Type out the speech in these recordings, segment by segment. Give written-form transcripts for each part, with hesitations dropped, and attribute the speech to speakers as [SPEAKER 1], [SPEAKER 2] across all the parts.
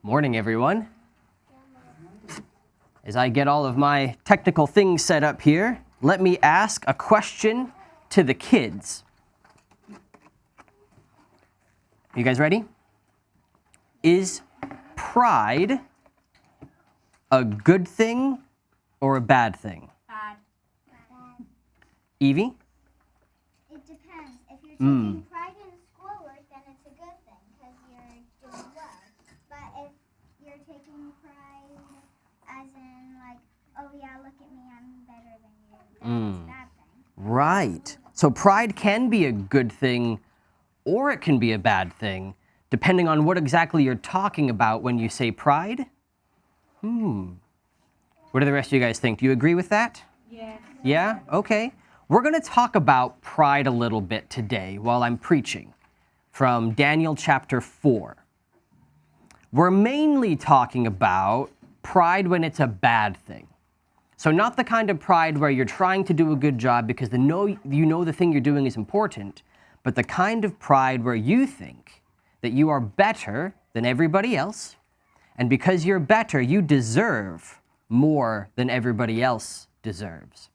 [SPEAKER 1] Morning, everyone. As I get all of my technical things set up here, let me ask a question to the kids. You guys ready? Is pride a good thing or a bad thing?
[SPEAKER 2] Bad.
[SPEAKER 1] Evie?
[SPEAKER 3] It depends. If you're taking pride in schoolwork, then it's a good thing because you're doing well. But if you're taking pride as in like, oh yeah, look at me, I'm better than you, then it's a bad thing.
[SPEAKER 1] Right. So pride can be a good thing or it can be a bad thing, depending on what exactly you're talking about when you say pride. What do the rest of you guys think? Do you agree with that?
[SPEAKER 2] Yeah.
[SPEAKER 1] Yeah? Okay. We're going to talk about pride a little bit today while I'm preaching from Daniel chapter 4. We're mainly talking about pride when it's a bad thing. So not the kind of pride where you're trying to do a good job because you know the thing you're doing is important, but the kind of pride where you think that you are better than everybody else, and because you're better, you deserve more than everybody else deserves.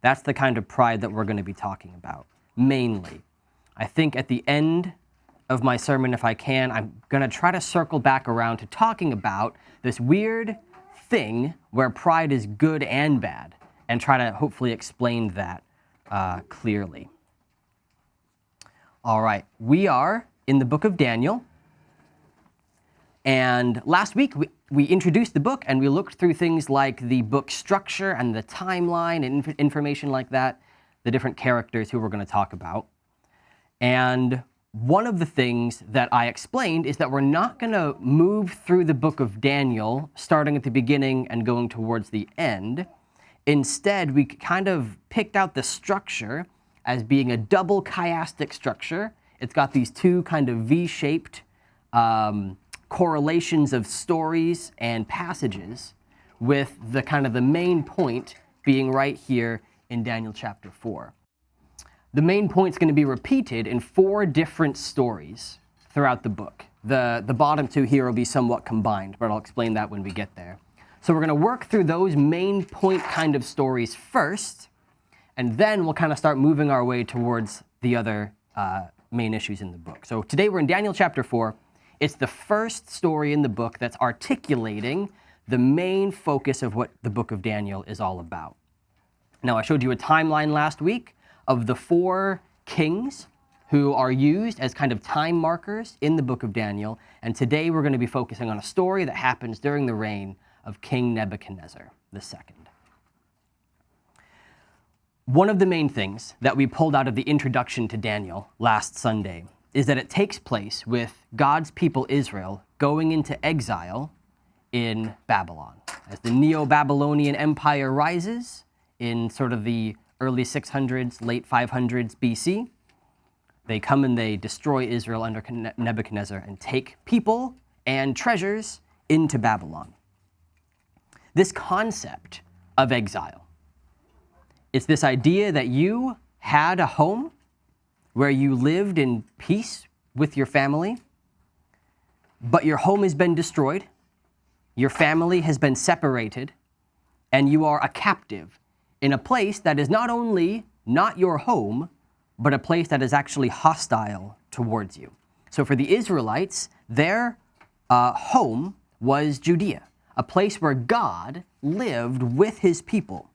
[SPEAKER 1] That's the kind of pride that we're going to be talking about, mainly. I think at the end of my sermon, if I can, I'm going to try to circle back around to talking about this weird thing where pride is good and bad, and try to hopefully explain that clearly. All right, we are in the book of Daniel. And last week, we introduced the book and we looked through things like the book structure and the timeline and information like that, the different characters who we're going to talk about. And one of the things that I explained is that we're not going to move through the book of Daniel, starting at the beginning and going towards the end. Instead, we kind of picked out the structure as being a double chiastic structure. It's got these two kind of V-shaped correlations of stories and passages, with the kind of the main point being right here in Daniel chapter 4. The main point's going to be repeated in 4 different stories throughout the book. The bottom 2 here will be somewhat combined, but I'll explain that when we get there. So we're going to work through those main point kind of stories first, and then we'll kind of start moving our way towards the other main issues in the book. So today we're in Daniel chapter 4. It's the first story in the book that's articulating the main focus of what the book of Daniel is all about. Now, I showed you a timeline last week of the 4 kings who are used as kind of time markers in the book of Daniel, and today we're going to be focusing on a story that happens during the reign of King Nebuchadnezzar II. One of the main things that we pulled out of the introduction to Daniel last Sunday is that it takes place with God's people Israel going into exile in Babylon. As the Neo-Babylonian Empire rises in sort of the early 600s, late 500s BC, they come and they destroy Israel under Nebuchadnezzar and take people and treasures into Babylon. This concept of exile, it's this idea that you had a home where you lived in peace with your family, but your home has been destroyed, your family has been separated, and you are a captive in a place that is not only not your home, but a place that is actually hostile towards you. So for the Israelites, their home was Judea, a place where God lived with his people.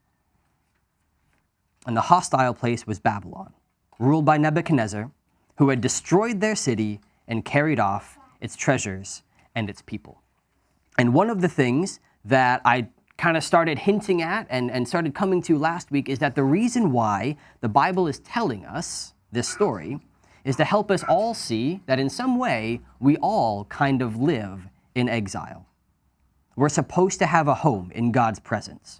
[SPEAKER 1] And the hostile place was Babylon, ruled by Nebuchadnezzar, who had destroyed their city and carried off its treasures and its people. And one of the things that I kind of started hinting at and started coming to last week is that the reason why the Bible is telling us this story is to help us all see that in some way we all kind of live in exile. We're supposed to have a home in God's presence,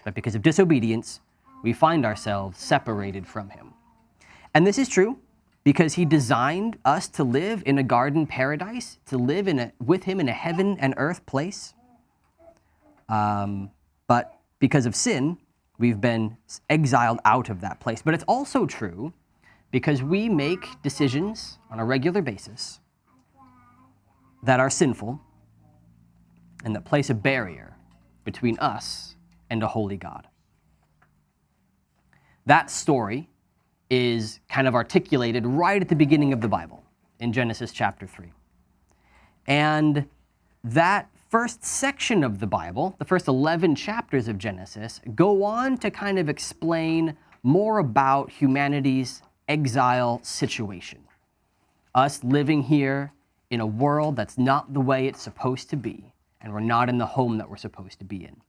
[SPEAKER 1] but because of disobedience, we find ourselves separated from him. And this is true because he designed us to live in a garden paradise, to live with him in a heaven and earth place. But because of sin, we've been exiled out of that place. But it's also true because we make decisions on a regular basis that are sinful and that place a barrier between us and a holy God. That story is kind of articulated right at the beginning of the Bible in Genesis chapter 3. And that first section of the Bible, the first 11 chapters of Genesis, go on to kind of explain more about humanity's exile situation. Us living here in a world that's not the way it's supposed to be, and we're not in the home that we're supposed to be in.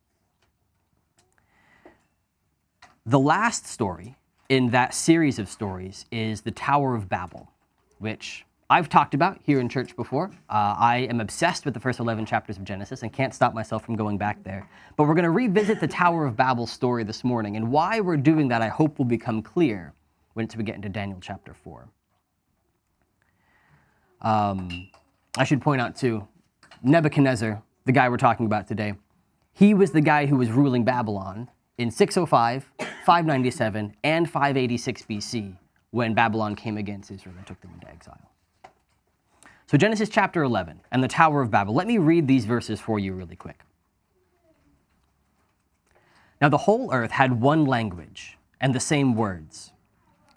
[SPEAKER 1] The last story in that series of stories is the Tower of Babel, which I've talked about here in church before. I am obsessed with the first 11 chapters of Genesis and can't stop myself from going back there. But we're going to revisit the Tower of Babel story this morning, and why we're doing that I hope will become clear once we get into Daniel chapter 4. I should point out too, Nebuchadnezzar, the guy we're talking about today, he was the guy who was ruling Babylon in 605, 597, and 586 BC when Babylon came against Israel and took them into exile. So Genesis chapter 11 and the Tower of Babel. Let me read these verses for you really quick. Now the whole earth had one language and the same words.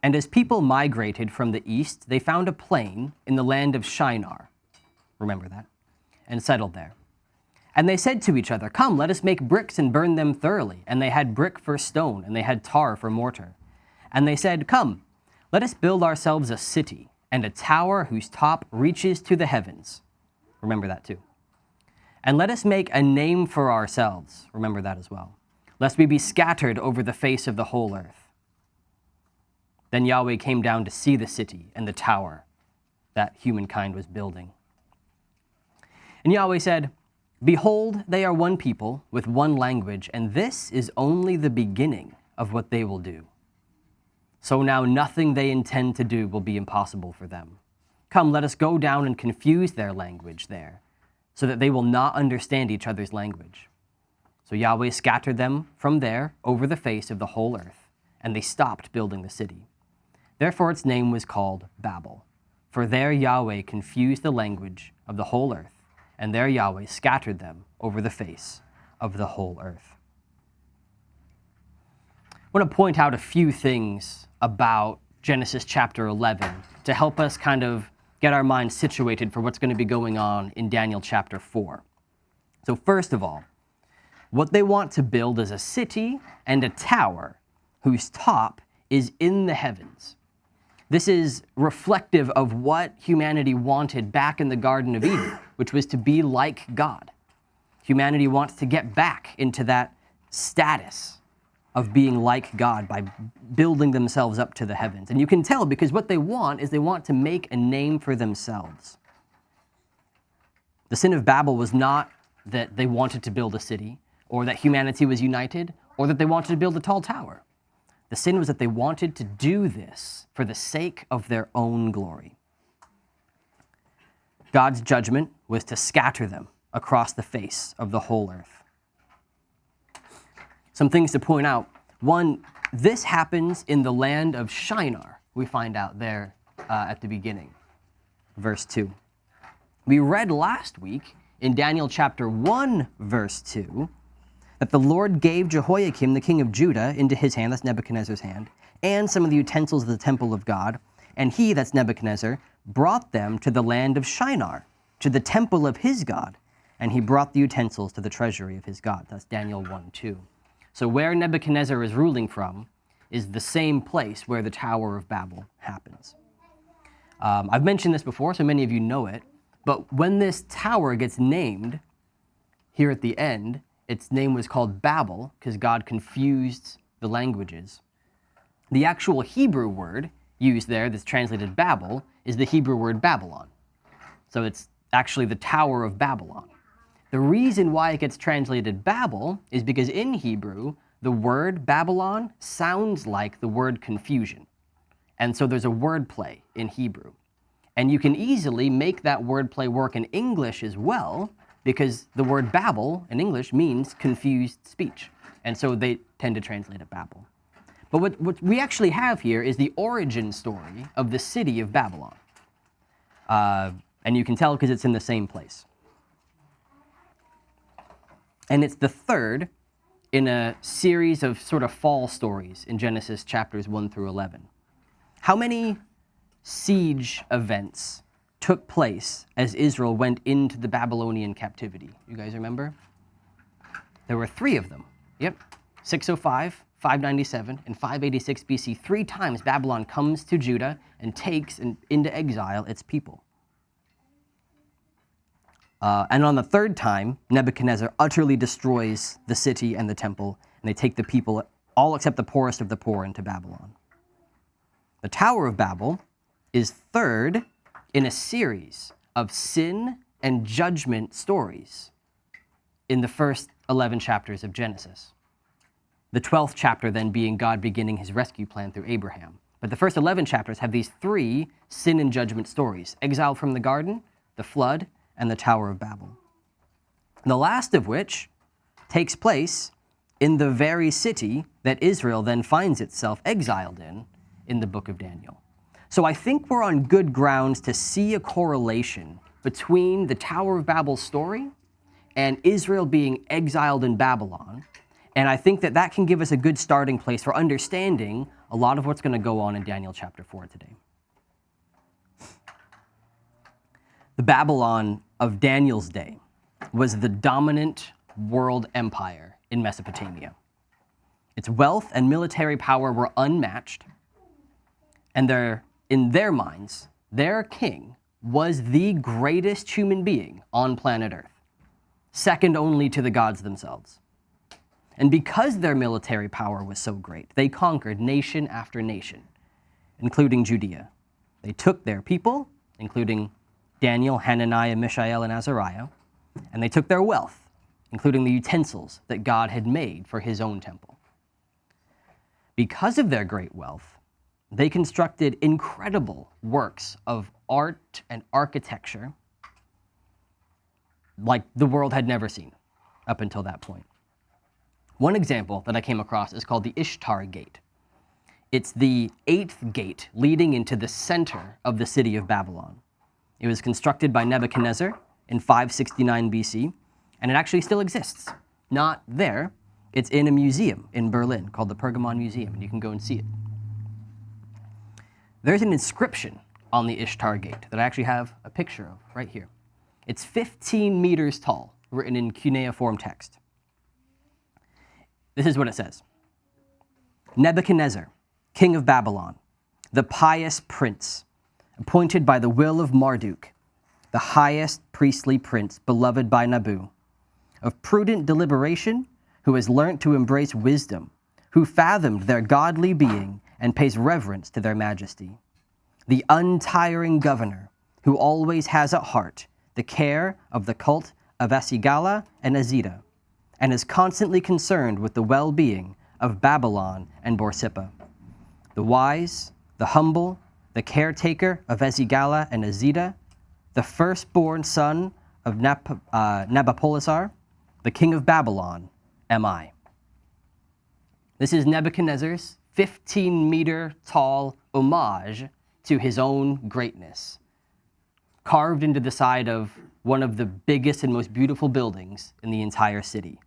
[SPEAKER 1] And as people migrated from the east, they found a plain in the land of Shinar, remember that, and settled there. And they said to each other, "Come, let us make bricks and burn them thoroughly." And they had brick for stone, and they had tar for mortar. And they said, "Come, let us build ourselves a city, and a tower whose top reaches to the heavens." Remember that too. "And let us make a name for ourselves," remember that as well, "lest we be scattered over the face of the whole earth." Then Yahweh came down to see the city and the tower that humankind was building. And Yahweh said, "Behold, they are one people with one language, and this is only the beginning of what they will do. So now nothing they intend to do will be impossible for them. Come, let us go down and confuse their language there, so that they will not understand each other's language." So Yahweh scattered them from there over the face of the whole earth, and they stopped building the city. Therefore its name was called Babel, for there Yahweh confused the language of the whole earth, and there Yahweh scattered them over the face of the whole earth. I want to point out a few things about Genesis chapter 11 to help us kind of get our minds situated for what's going to be going on in Daniel chapter 4. So first of all, what they want to build is a city and a tower whose top is in the heavens. This is reflective of what humanity wanted back in the Garden of Eden, which was to be like God. Humanity wants to get back into that status of being like God by building themselves up to the heavens. And you can tell because what they want is they want to make a name for themselves. The sin of Babel was not that they wanted to build a city, or that humanity was united, or that they wanted to build a tall tower. The sin was that they wanted to do this for the sake of their own glory. God's judgment was to scatter them across the face of the whole earth. Some things to point out. One, this happens in the land of Shinar, we find out there at the beginning, verse 2. We read last week in Daniel chapter 1, verse 2, that the Lord gave Jehoiakim, the king of Judah, into his hand, that's Nebuchadnezzar's hand, and some of the utensils of the temple of God, and he, that's Nebuchadnezzar, brought them to the land of Shinar, to the temple of his God, and he brought the utensils to the treasury of his God. That's Daniel 1:2. So where Nebuchadnezzar is ruling from is the same place where the Tower of Babel happens. I've mentioned this before, so many of you know it, but when this tower gets named here at the end, its name was called Babel because God confused the languages. The actual Hebrew word used there that's translated Babel is the Hebrew word Babylon. So it's actually the Tower of Babylon. The reason why it gets translated Babel is because in Hebrew, the word Babylon sounds like the word confusion. And so there's a word play in Hebrew. And you can easily make that word play work in English as well, because the word Babel in English means confused speech. And so they tend to translate it Babel. But what we actually have here is the origin story of the city of Babylon. And you can tell because it's in the same place. And it's the third in a series of sort of fall stories in Genesis chapters 1 through 11. How many siege events took place as Israel went into the Babylonian captivity? You guys remember? There were 3 of them. Yep. 605, 597, and 586 BC. 3 times Babylon comes to Judah and takes into exile its people. And on the 3rd time, Nebuchadnezzar utterly destroys the city and the temple, and they take the people, all except the poorest of the poor, into Babylon. The Tower of Babel is 3rd in a series of sin and judgment stories in the first 11 chapters of Genesis. The 12th chapter then being God beginning his rescue plan through Abraham. But the first 11 chapters have these 3 sin and judgment stories: exile from the garden, the flood, and the Tower of Babel. The last of which takes place in the very city that Israel then finds itself exiled in the book of Daniel. So I think we're on good grounds to see a correlation between the Tower of Babel story and Israel being exiled in Babylon. And I think that that can give us a good starting place for understanding a lot of what's going to go on in Daniel chapter 4 today. The Babylon of Daniel's day was the dominant world empire in Mesopotamia. Its wealth and military power were unmatched, and in their minds, their king was the greatest human being on planet Earth, second only to the gods themselves. And because their military power was so great, they conquered nation after nation, including Judea. They took their people, including Daniel, Hananiah, Mishael, and Azariah, and they took their wealth, including the utensils that God had made for his own temple. Because of their great wealth, they constructed incredible works of art and architecture like the world had never seen up until that point. One example that I came across is called the Ishtar Gate. It's the 8th gate leading into the center of the city of Babylon. It was constructed by Nebuchadnezzar in 569 BC, and it actually still exists. Not there, it's in a museum in Berlin called the Pergamon Museum, and you can go and see it. There's an inscription on the Ishtar Gate that I actually have a picture of right here. It's 15 meters tall, written in cuneiform text. This is what it says. Nebuchadnezzar, king of Babylon, the pious prince, appointed by the will of Marduk, the highest priestly prince, beloved by Nabu, of prudent deliberation, who has learnt to embrace wisdom, who fathomed their godly being and pays reverence to their majesty, the untiring governor, who always has at heart the care of the cult of Asigala and Azita, and is constantly concerned with the well-being of Babylon and Borsippa, the wise, the humble, the caretaker of Asigala and Azita, the firstborn son of Nabopolassar, the king of Babylon, am I. This is Nebuchadnezzar's 15-meter tall homage to his own greatness, carved into the side of one of the biggest and most beautiful buildings in the entire city,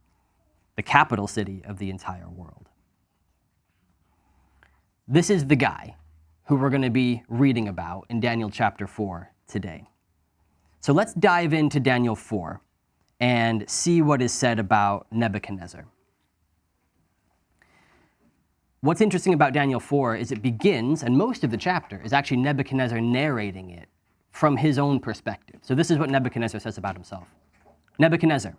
[SPEAKER 1] the capital city of the entire world. This is the guy who we're going to be reading about in Daniel chapter 4 today. So let's dive into Daniel 4 and see what is said about Nebuchadnezzar. What's interesting about Daniel 4 is it begins, and most of the chapter is actually Nebuchadnezzar narrating it from his own perspective. So this is what Nebuchadnezzar says about himself. Nebuchadnezzar,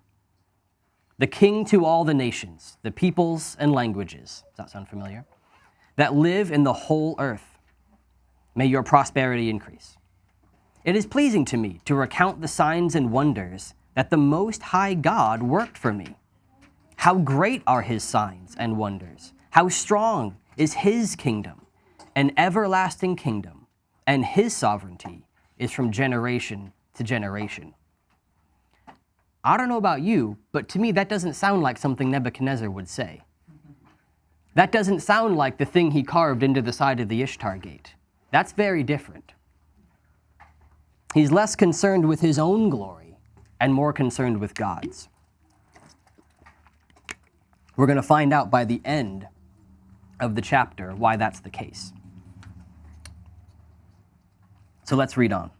[SPEAKER 1] the king to all the nations, the peoples and languages, does that sound familiar? That live in the whole earth. May your prosperity increase. It is pleasing to me to recount the signs and wonders that the Most High God worked for me. How great are his signs and wonders! How strong is his kingdom, an everlasting kingdom, and his sovereignty is from generation to generation. I don't know about you, but to me that doesn't sound like something Nebuchadnezzar would say. That doesn't sound like the thing he carved into the side of the Ishtar Gate. That's very different. He's less concerned with his own glory and more concerned with God's. We're going to find out by the end of the chapter why that's the case. So let's read on.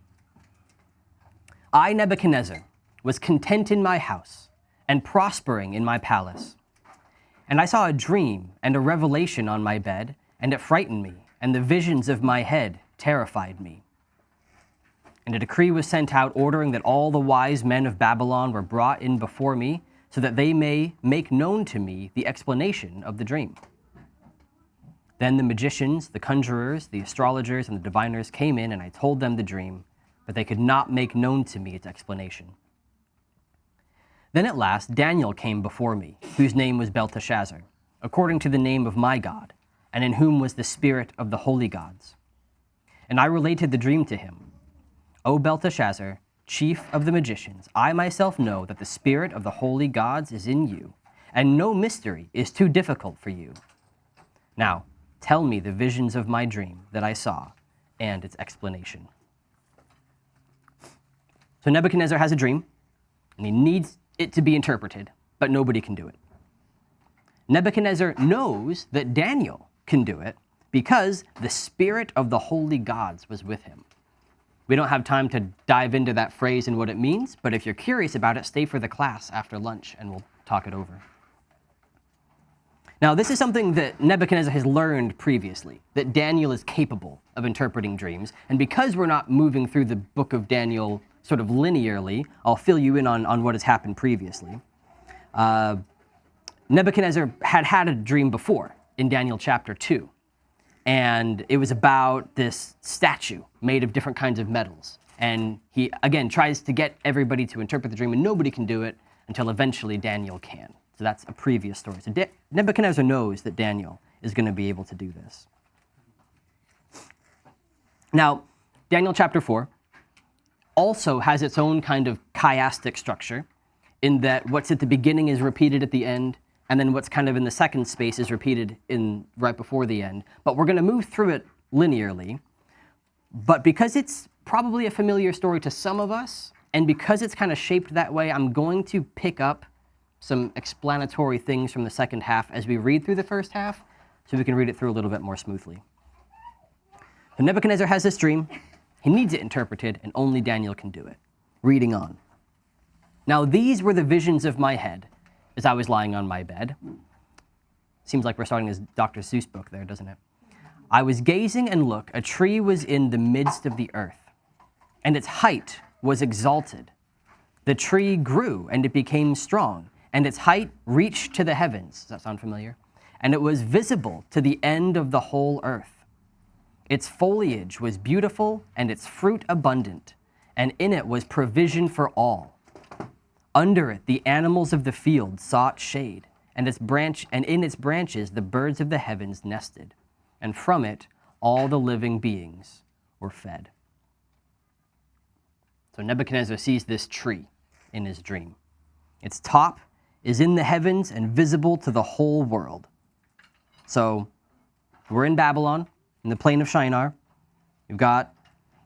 [SPEAKER 1] I, Nebuchadnezzar, was content in my house and prospering in my palace. And I saw a dream and a revelation on my bed, and it frightened me, and the visions of my head terrified me. And a decree was sent out ordering that all the wise men of Babylon were brought in before me, so that they may make known to me the explanation of the dream. Then the magicians, the conjurers, the astrologers, and the diviners came in, and I told them the dream, but they could not make known to me its explanation. Then at last Daniel came before me, whose name was Belteshazzar, according to the name of my God, and in whom was the spirit of the holy gods. And I related the dream to him. O Belteshazzar, chief of the magicians, I myself know that the spirit of the holy gods is in you, and no mystery is too difficult for you. Now, tell me the visions of my dream that I saw and its explanation. So Nebuchadnezzar has a dream, and he needs it to be interpreted, but nobody can do it. Nebuchadnezzar knows that Daniel can do it because the spirit of the holy gods was with him. We don't have time to dive into that phrase and what it means, but if you're curious about it, stay for the class after lunch and we'll talk it over. Now, this is something that Nebuchadnezzar has learned previously, that Daniel is capable of interpreting dreams. And because we're not moving through the book of Daniel sort of linearly, I'll fill you in on what has happened previously. Nebuchadnezzar had a dream before in Daniel chapter 2. And it was about this statue made of different kinds of metals. And he, again, tries to get everybody to interpret the dream, and nobody can do it until eventually Daniel can. So that's a previous story. So Nebuchadnezzar knows that Daniel is going to be able to do this. Now, Daniel chapter 4 also has its own kind of chiastic structure in that what's at the beginning is repeated at the end, and then what's kind of in the second space is repeated in right before the end. But we're going to move through it linearly. But because it's probably a familiar story to some of us, and because it's kind of shaped that way, I'm going to pick up some explanatory things from the second half as we read through the first half, so we can read it through a little bit more smoothly. So Nebuchadnezzar has this dream. He needs it interpreted, and only Daniel can do it. Reading on. Now these were the visions of my head as I was lying on my bed. Seems like we're starting this Dr. Seuss book there, doesn't it? I was gazing, and look, a tree was in the midst of the earth, and its height was exalted. The tree grew, and it became strong, and its height reached to the heavens. Does that sound familiar? And it was visible to the end of the whole earth. Its foliage was beautiful, and its fruit abundant, and in it was provision for all. Under it the animals of the field sought shade, and in its branches the birds of the heavens nested, and from it all the living beings were fed. So Nebuchadnezzar sees this tree in his dream. Its top is in the heavens and visible to the whole world. So we're in Babylon, in the plain of Shinar. You've got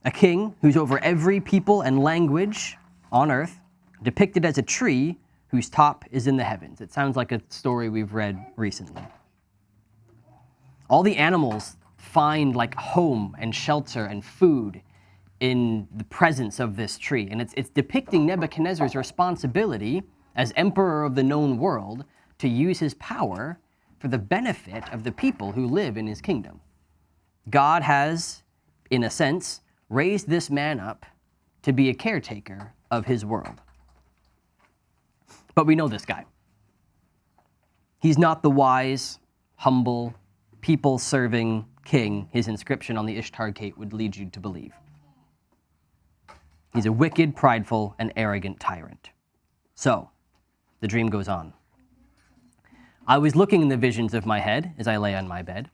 [SPEAKER 1] a king who's over every people and language on earth, depicted as a tree whose top is in the heavens. It sounds like a story we've read recently. All the animals find like home and shelter and food in the presence of this tree. And it's depicting Nebuchadnezzar's responsibility as emperor of the known world to use his power for the benefit of the people who live in his kingdom. God has, in a sense, raised this man up to be a caretaker of his world. But we know this guy. He's not the wise, humble, people-serving king his inscription on the Ishtar gate would lead you to believe. He's a wicked, prideful, and arrogant tyrant. So, the dream goes on. I was looking in the visions of my head as I lay on my bed,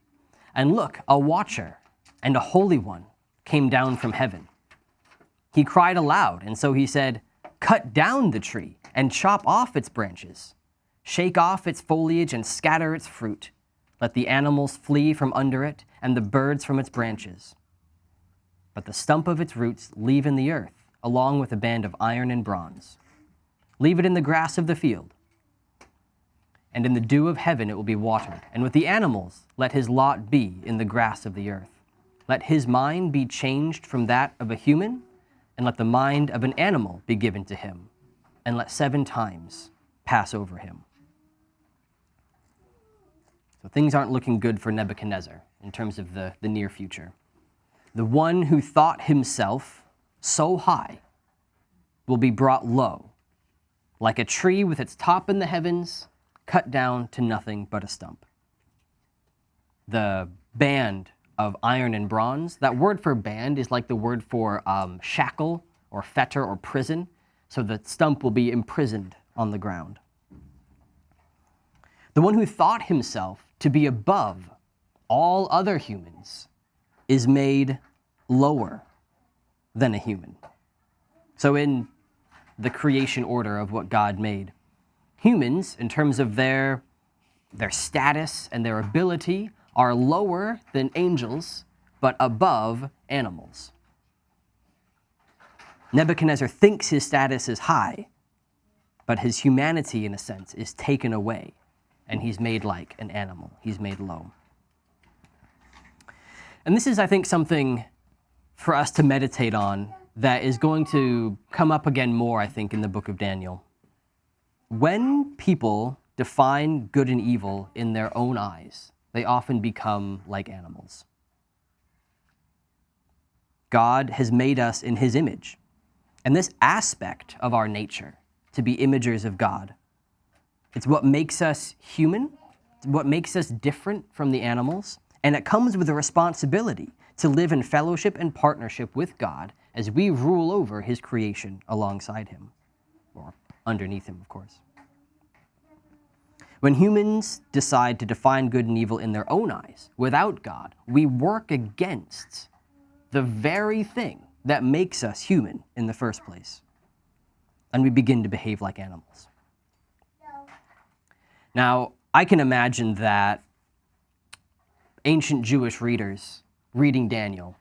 [SPEAKER 1] and look, a watcher and a holy one came down from heaven. He cried aloud, and so he said, "Cut down the tree and chop off its branches. Shake off its foliage and scatter its fruit. Let the animals flee from under it and the birds from its branches. But the stump of its roots leave in the earth, along with a band of iron and bronze. Leave it in the grass of the field. and in the dew of heaven it will be watered. And with the animals let his lot be in the grass of the earth. Let his mind be changed from that of a human, and let the mind of an animal be given to him, and let 7 times pass over him. So things aren't looking good for Nebuchadnezzar in terms of the near future. The one who thought himself so high will be brought low, like a tree with its top in the heavens, cut down to nothing but a stump. The band of iron and bronze, that word for band is like the word for shackle or fetter or prison, so the stump will be imprisoned on the ground. The one who thought himself to be above all other humans is made lower than a human. So in the creation order of what God made, humans, in terms of their status and their ability, are lower than angels, but above animals. Nebuchadnezzar thinks his status is high, but his humanity, in a sense, is taken away, and he's made like an animal. He's made low. And this is, I think, something for us to meditate on that is going to come up again more, I think, in the book of Daniel. When people define good and evil in their own eyes, they often become like animals. God has made us in his image, and this aspect of our nature, to be imagers of God, it's what makes us human, it's what makes us different from the animals, and it comes with a responsibility to live in fellowship and partnership with God as we rule over his creation alongside him, or underneath him, of course. When humans decide to define good and evil in their own eyes, without God, we work against the very thing that makes us human in the first place, and we begin to behave like animals. Now, I can imagine that ancient Jewish readers reading Daniel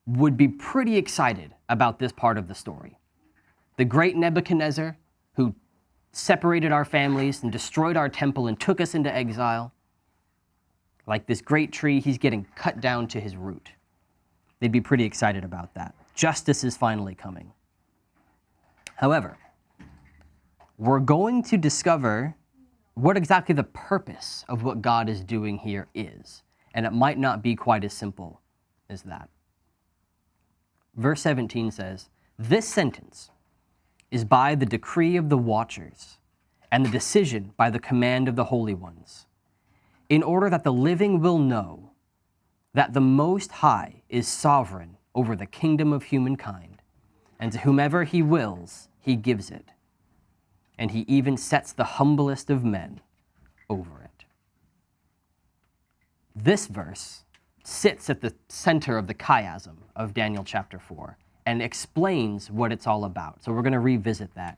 [SPEAKER 1] would be pretty excited about this part of the story. The great Nebuchadnezzar, who separated our families and destroyed our temple and took us into exile, like this great tree, he's getting cut down to his root. They'd be pretty excited about that. Justice is finally coming. However, we're going to discover what exactly the purpose of what God is doing here is, and it might not be quite as simple as that. Verse 17 says, "This sentence is by the decree of the watchers, and the decision by the command of the holy ones, in order that the living will know that the Most High is sovereign over the kingdom of humankind, and to whomever he wills, he gives it, and he even sets the humblest of men over it." This verse sits at the center of the chiasm of Daniel chapter 4 and explains what it's all about. So we're going to revisit that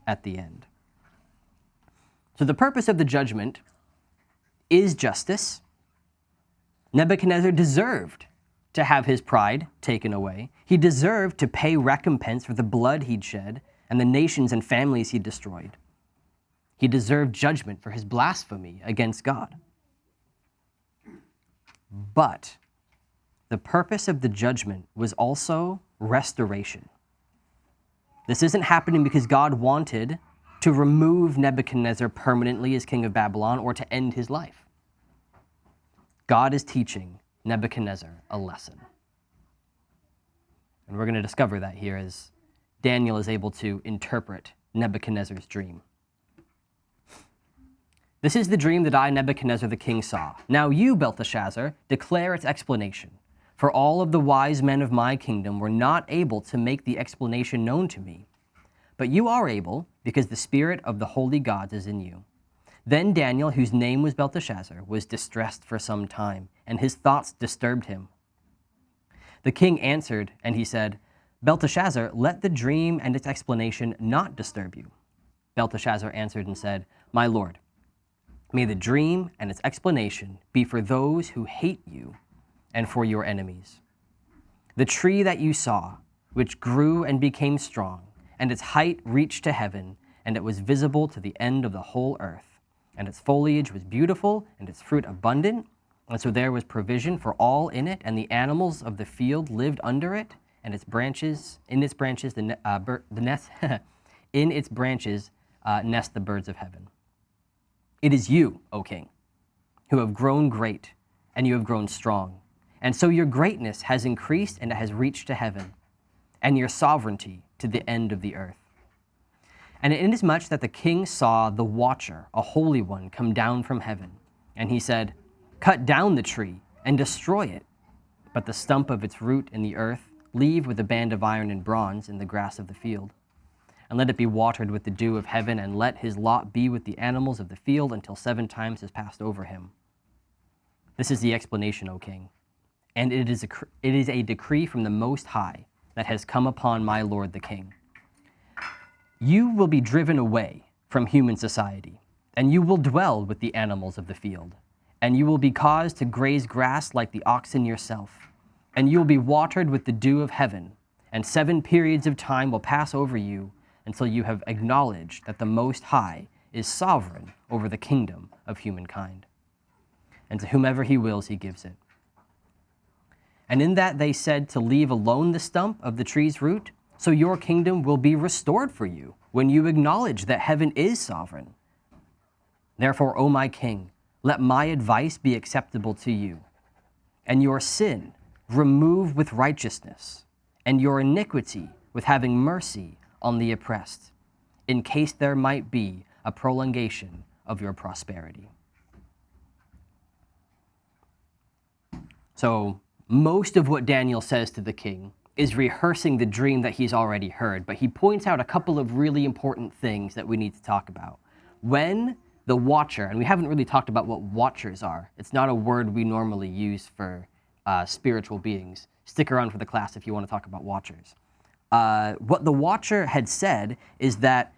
[SPEAKER 1] at the end. So the purpose of the judgment is justice. Nebuchadnezzar deserved to have his pride taken away. He deserved to pay recompense for the blood he'd shed and the nations and families he'd destroyed. He deserved judgment for his blasphemy against God. But the purpose of the judgment was also restoration. This isn't happening because God wanted to remove Nebuchadnezzar permanently as king of Babylon or to end his life. God is teaching Nebuchadnezzar a lesson. And we're going to discover that here as Daniel is able to interpret Nebuchadnezzar's dream. "This is the dream that I, Nebuchadnezzar the king, saw. Now you, Belteshazzar, declare its explanation. For all of the wise men of my kingdom were not able to make the explanation known to me. But you are able, because the spirit of the holy gods is in you." Then Daniel, whose name was Belteshazzar, was distressed for some time, and his thoughts disturbed him. The king answered, and he said, "Belteshazzar, let the dream and its explanation not disturb you." Belteshazzar answered and said, "My lord, may the dream and its explanation be for those who hate you and for your enemies. The tree that you saw, which grew and became strong, and its height reached to heaven, and it was visible to the end of the whole earth, And its foliage was beautiful, and its fruit abundant. And so there was provision for all in it, and the animals of the field lived under it, and its branches, in its branches, the nest, in its branches nest the birds of heaven. It is you, O king, who have grown great, and you have grown strong. And so your greatness has increased, and it has reached to heaven, and your sovereignty to the end of the earth. And inasmuch that the king saw the watcher, a holy one, come down from heaven, and he said, cut down the tree and destroy it, but the stump of its root in the earth leave with a band of iron and bronze in the grass of the field. And let it be watered with the dew of heaven, and let his lot be with the animals of the field until 7 times has passed over him. This is the explanation, O king, and it is a decree from the Most High that has come upon my lord the king. You will be driven away from human society, and you will dwell with the animals of the field, and you will be caused to graze grass like the oxen yourself, and you will be watered with the dew of heaven, and 7 periods of time will pass over you until you have acknowledged that the Most High is sovereign over the kingdom of humankind. And to whomever he wills, he gives it. And in that they said to leave alone the stump of the tree's root, so your kingdom will be restored for you when you acknowledge that heaven is sovereign. Therefore, O my king, let my advice be acceptable to you, and your sin remove with righteousness, and your iniquity with having mercy on the oppressed, in case there might be a prolongation of your prosperity. So most of what Daniel says to the king is rehearsing the dream that he's already heard, but he points out a couple of really important things that we need to talk about. When the watcher, and we haven't really talked about what watchers are. It's not a word we normally use for spiritual beings. Stick around for the class if you want to talk about watchers. What the watcher had said is that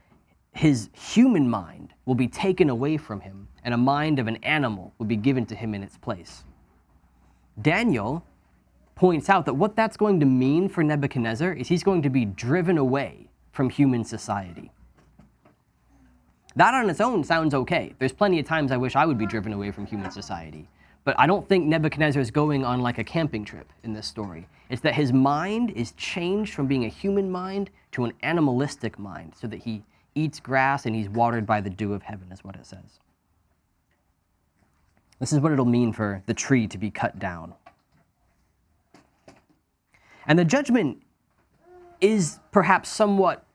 [SPEAKER 1] his human mind will be taken away from him, and a mind of an animal will be given to him in its place. Daniel points out that what that's going to mean for Nebuchadnezzar is he's going to be driven away from human society. That on its own sounds okay. There's plenty of times I wish I would be driven away from human society. But I don't think Nebuchadnezzar is going on like a camping trip in this story. It's that his mind is changed from being a human mind to an animalistic mind, so that he eats grass and he's watered by the dew of heaven, is what it says. This is what it'll mean for the tree to be cut down. And the judgment is perhaps somewhat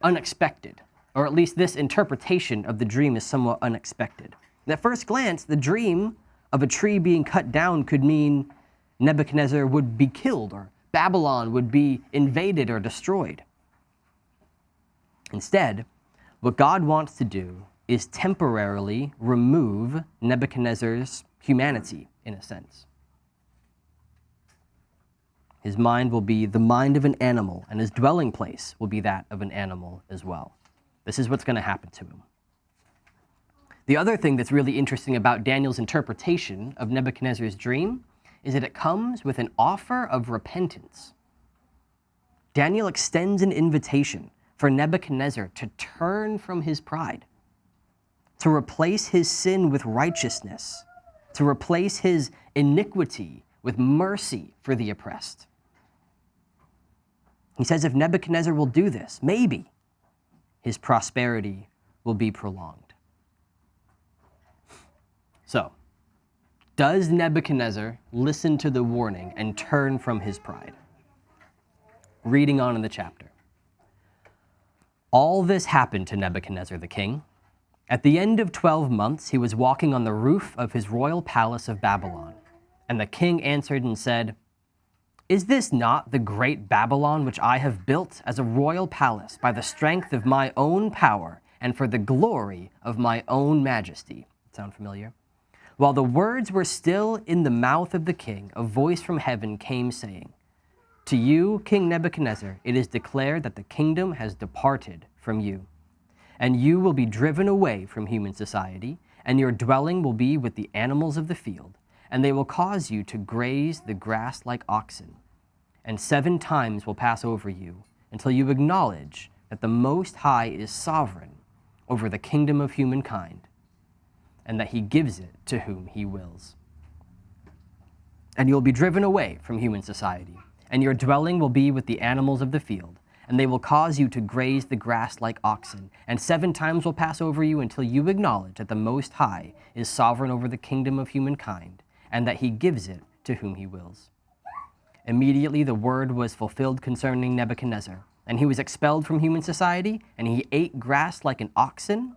[SPEAKER 1] unexpected, or at least this interpretation of the dream is somewhat unexpected. At first glance, the dream of a tree being cut down could mean Nebuchadnezzar would be killed, or Babylon would be invaded or destroyed. Instead, what God wants to do is temporarily remove Nebuchadnezzar's humanity, in a sense. His mind will be the mind of an animal, and his dwelling place will be that of an animal as well. This is what's going to happen to him. The other thing that's really interesting about Daniel's interpretation of Nebuchadnezzar's dream is that it comes with an offer of repentance. Daniel extends an invitation for Nebuchadnezzar to turn from his pride, to replace his sin with righteousness, to replace his iniquity with mercy for the oppressed. He says if Nebuchadnezzar will do this, maybe his prosperity will be prolonged. So, does Nebuchadnezzar listen to the warning and turn from his pride? Reading on in the chapter. All this happened to Nebuchadnezzar the king. At the end of 12 months, he was walking on the roof of his royal palace of Babylon. And the king answered and said, "Is this not the great Babylon which I have built as a royal palace by the strength of my own power and for the glory of my own majesty?" Sound familiar? While the words were still in the mouth of the king, a voice from heaven came saying, "To you, King Nebuchadnezzar, it is declared that the kingdom has departed from you, and you will be driven away from human society, and your dwelling will be with the animals of the field, and they will cause you to graze the grass like oxen. And 7 times will pass over you, until you acknowledge that the Most High is sovereign over the kingdom of humankind. and that he gives it to whom he wills. And you will be driven away from human society, and your dwelling will be with the animals of the field, and they will cause you to graze the grass like oxen, and 7 times will pass over you until you acknowledge that the Most High is sovereign over the kingdom of humankind, and that he gives it to whom he wills. Immediately the word was fulfilled concerning Nebuchadnezzar, and he was expelled from human society, and he ate grass like an oxen,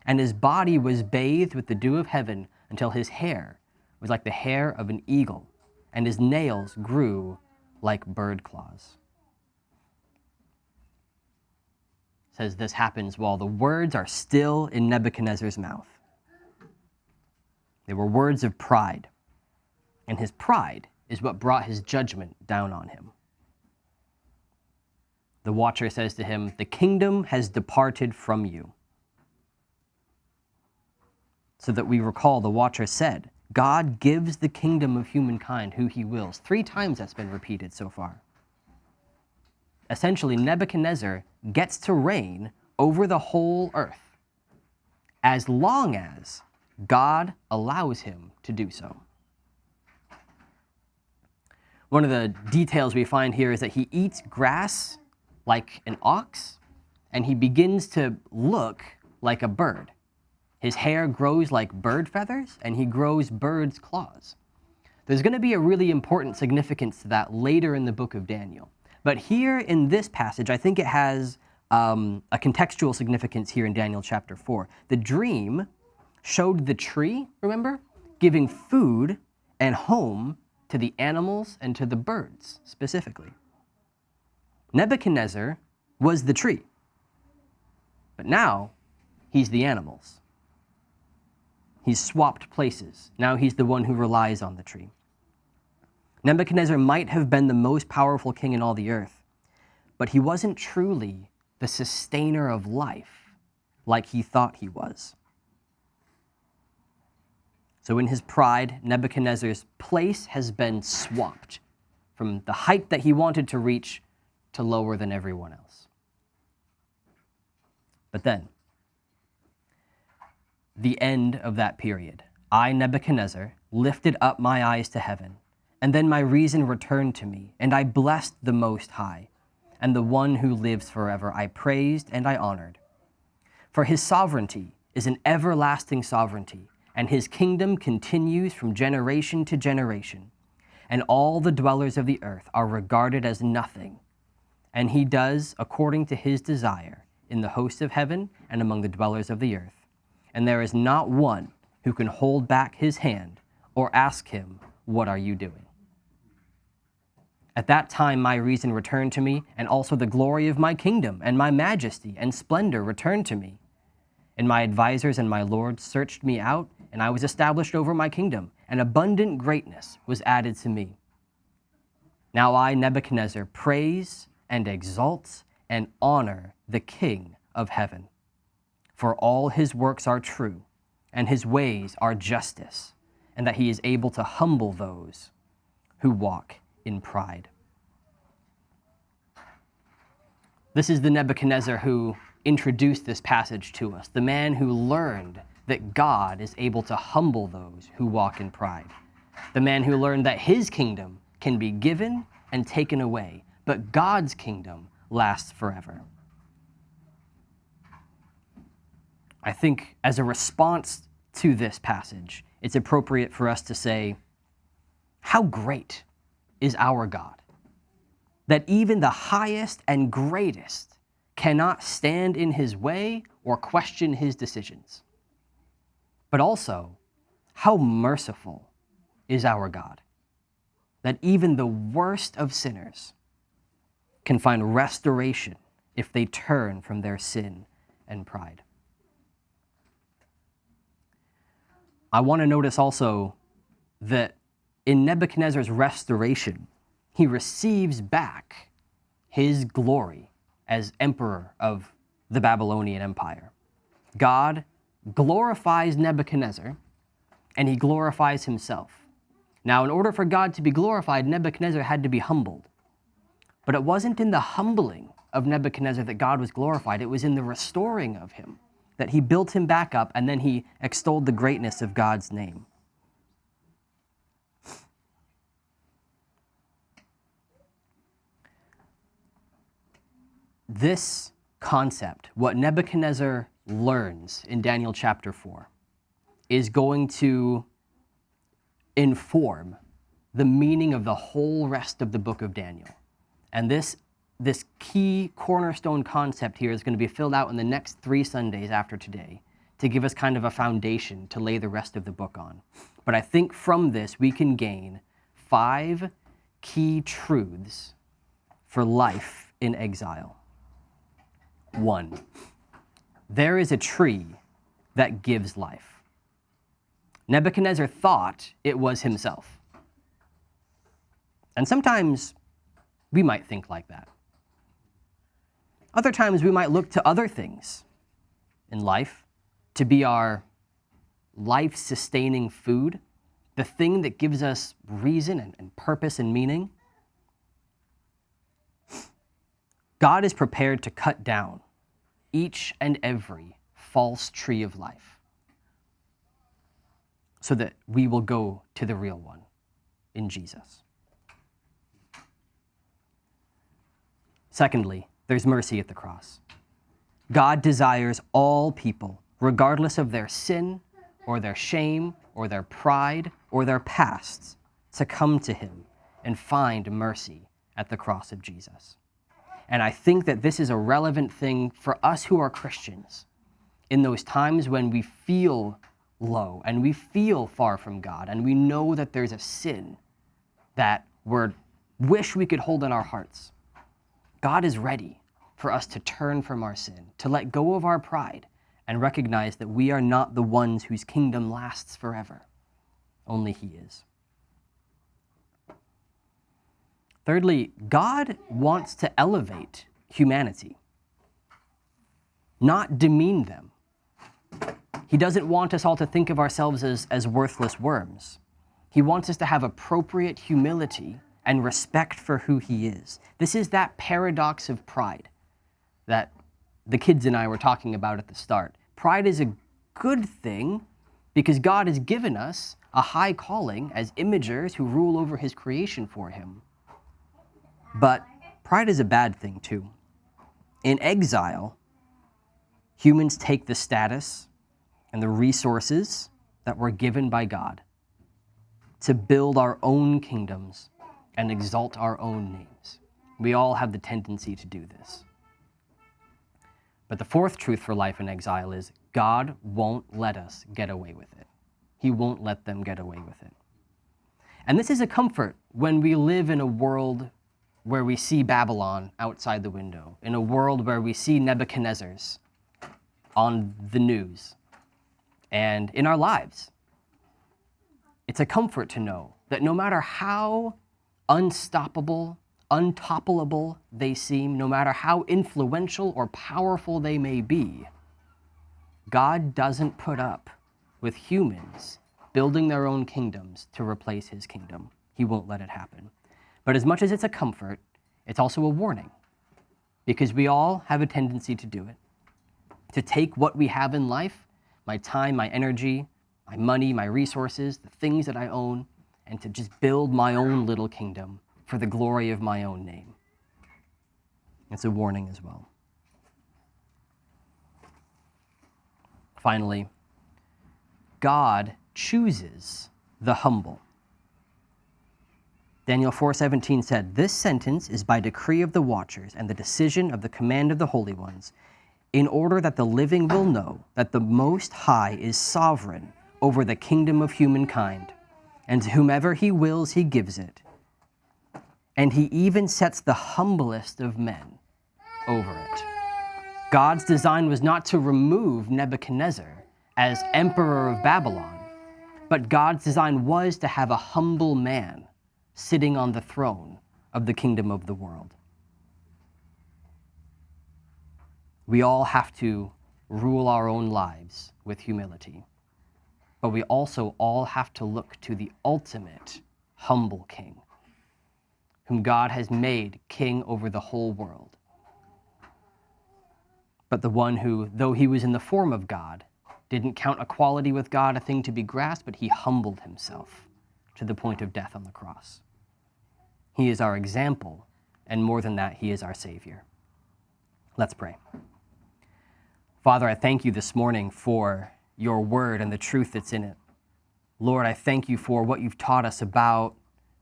[SPEAKER 1] and his body was bathed with the dew of heaven until his hair was like the hair of an eagle, and his nails grew like bird claws. It says this happens while the words are still in Nebuchadnezzar's mouth. They were words of pride, and his pride is what brought his judgment down on him. The watcher says to him, "The kingdom has departed from you." So that we recall, the watcher said, God gives the kingdom of humankind who he wills. 3 times that's been repeated so far. Essentially, Nebuchadnezzar gets to reign over the whole earth as long as God allows him to do so. One of the details we find here is that he eats grass like an ox, and he begins to look like a bird. His hair grows like bird feathers, and he grows bird's claws. There's going to be a really important significance to that later in the book of Daniel. But here in this passage, I think it has a contextual significance here in Daniel chapter 4. The dream showed the tree, remember, giving food and home to the animals and to the birds specifically. Nebuchadnezzar was the tree, but now he's the animals. He's swapped places. Now he's the one who relies on the tree. Nebuchadnezzar might have been the most powerful king in all the earth, but he wasn't truly the sustainer of life like he thought he was. So in his pride, Nebuchadnezzar's place has been swapped from the height that he wanted to reach to lower than everyone else. But then, the end of that period, I, Nebuchadnezzar, lifted up my eyes to heaven, and then my reason returned to me, and I blessed the Most High, and the one who lives forever I praised and I honored. For his sovereignty is an everlasting sovereignty, and his kingdom continues from generation to generation, and all the dwellers of the earth are regarded as nothing, and he does according to his desire in the hosts of heaven and among the dwellers of the earth. And there is not one who can hold back his hand or ask him, "What are you doing?" At that time my reason returned to me, and also the glory of my kingdom and my majesty and splendor returned to me. And my advisors and my lords searched me out, and I was established over my kingdom, and abundant greatness was added to me. Now I, Nebuchadnezzar, praise and exalt and honor the King of heaven. For all his works are true, and his ways are justice, and that he is able to humble those who walk in pride. This is the Nebuchadnezzar who introduced this passage to us, the man who learned that God is able to humble those who walk in pride, the man who learned that his kingdom can be given and taken away, but God's kingdom lasts forever. I think as a response to this passage, it's appropriate for us to say, how great is our God, that even the highest and greatest cannot stand in his way or question his decisions. But also, how merciful is our God, that even the worst of sinners can find restoration if they turn from their sin and pride. I want to notice also that in Nebuchadnezzar's restoration, he receives back his glory as emperor of the Babylonian Empire. God glorifies Nebuchadnezzar, and he glorifies himself. Now, in order for God to be glorified, Nebuchadnezzar had to be humbled. But it wasn't in the humbling of Nebuchadnezzar that God was glorified. It was in the restoring of him. that he built him back up, and then he extolled the greatness of God's name. This concept, what Nebuchadnezzar learns in Daniel chapter 4, is going to inform the meaning of the whole rest of the book of Daniel. And this key cornerstone concept here is going to be filled out in the next 3 Sundays after today to give us kind of a foundation to lay the rest of the book on. But I think from this we can gain 5 key truths for life in exile. 1, there is a tree that gives life. Nebuchadnezzar thought it was himself. And sometimes we might think like that. Other times we might look to other things in life to be our life-sustaining food, the thing that gives us reason and purpose and meaning. God is prepared to cut down each and every false tree of life so that we will go to the real one in Jesus. Secondly, there's mercy at the cross. God desires all people, regardless of their sin or their shame or their pride or their pasts, to come to him and find mercy at the cross of Jesus. And I think that this is a relevant thing for us who are Christians in those times when we feel low and we feel far from God and we know that there's a sin that we wish we could hold in our hearts. God is ready for us to turn from our sin, to let go of our pride, and recognize that we are not the ones whose kingdom lasts forever. Only he is. Thirdly, God wants to elevate humanity, not demean them. He doesn't want us all to think of ourselves as worthless worms. He wants us to have appropriate humility and respect for who he is. This is that paradox of pride that the kids and I were talking about at the start. Pride is a good thing because God has given us a high calling as imagers who rule over his creation for him. But pride is a bad thing too. In exile, humans take the status and the resources that were given by God to build our own kingdoms and exalt our own names. We all have the tendency to do this. But the fourth truth for life in exile is God won't let us get away with it. He won't let them get away with it. And this is a comfort when we live in a world where we see Babylon outside the window, in a world where we see Nebuchadnezzars on the news and in our lives. It's a comfort to know that no matter how unstoppable, untoppleable they seem, no matter how influential or powerful they may be, God doesn't put up with humans building their own kingdoms to replace his kingdom. He won't let it happen. But as much as it's a comfort, it's also a warning, because we all have a tendency to do it, to take what we have in life, my time, my energy, my money, my resources, the things that I own, and to just build my own little kingdom for the glory of my own name. It's a warning as well. Finally, God chooses the humble. Daniel 4:17 said, "This sentence is by decree of the watchers and the decision of the command of the holy ones, in order that the living will know that the Most High is sovereign over the kingdom of humankind, and to whomever he wills he gives it. And he even sets the humblest of men over it." God's design was not to remove Nebuchadnezzar as emperor of Babylon, but God's design was to have a humble man sitting on the throne of the kingdom of the world. We all have to rule our own lives with humility, but we also all have to look to the ultimate humble king, whom God has made king over the whole world. but the one who, though he was in the form of God, didn't count equality with God a thing to be grasped, but he humbled himself to the point of death on the cross. He is our example, and more than that, he is our Savior. Let's pray. Father, I thank you this morning for your word and the truth that's in it. Lord, I thank you for what you've taught us about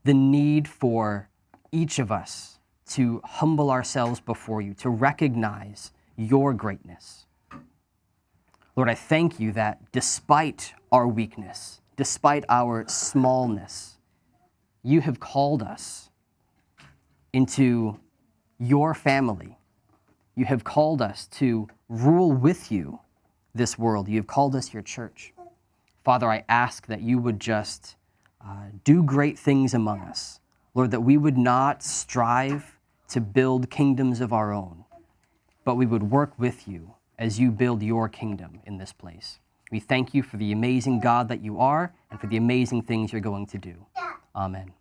[SPEAKER 1] the need for each of us to humble ourselves before you, to recognize your greatness. Lord, I thank you that despite our weakness, despite our smallness, you have called us into your family. You have called us to rule with you this world. You have called us your church. Father, I ask that you would just do great things among us. Lord, that we would not strive to build kingdoms of our own, but we would work with you as you build your kingdom in this place. We thank you for the amazing God that you are and for the amazing things you're going to do. Amen.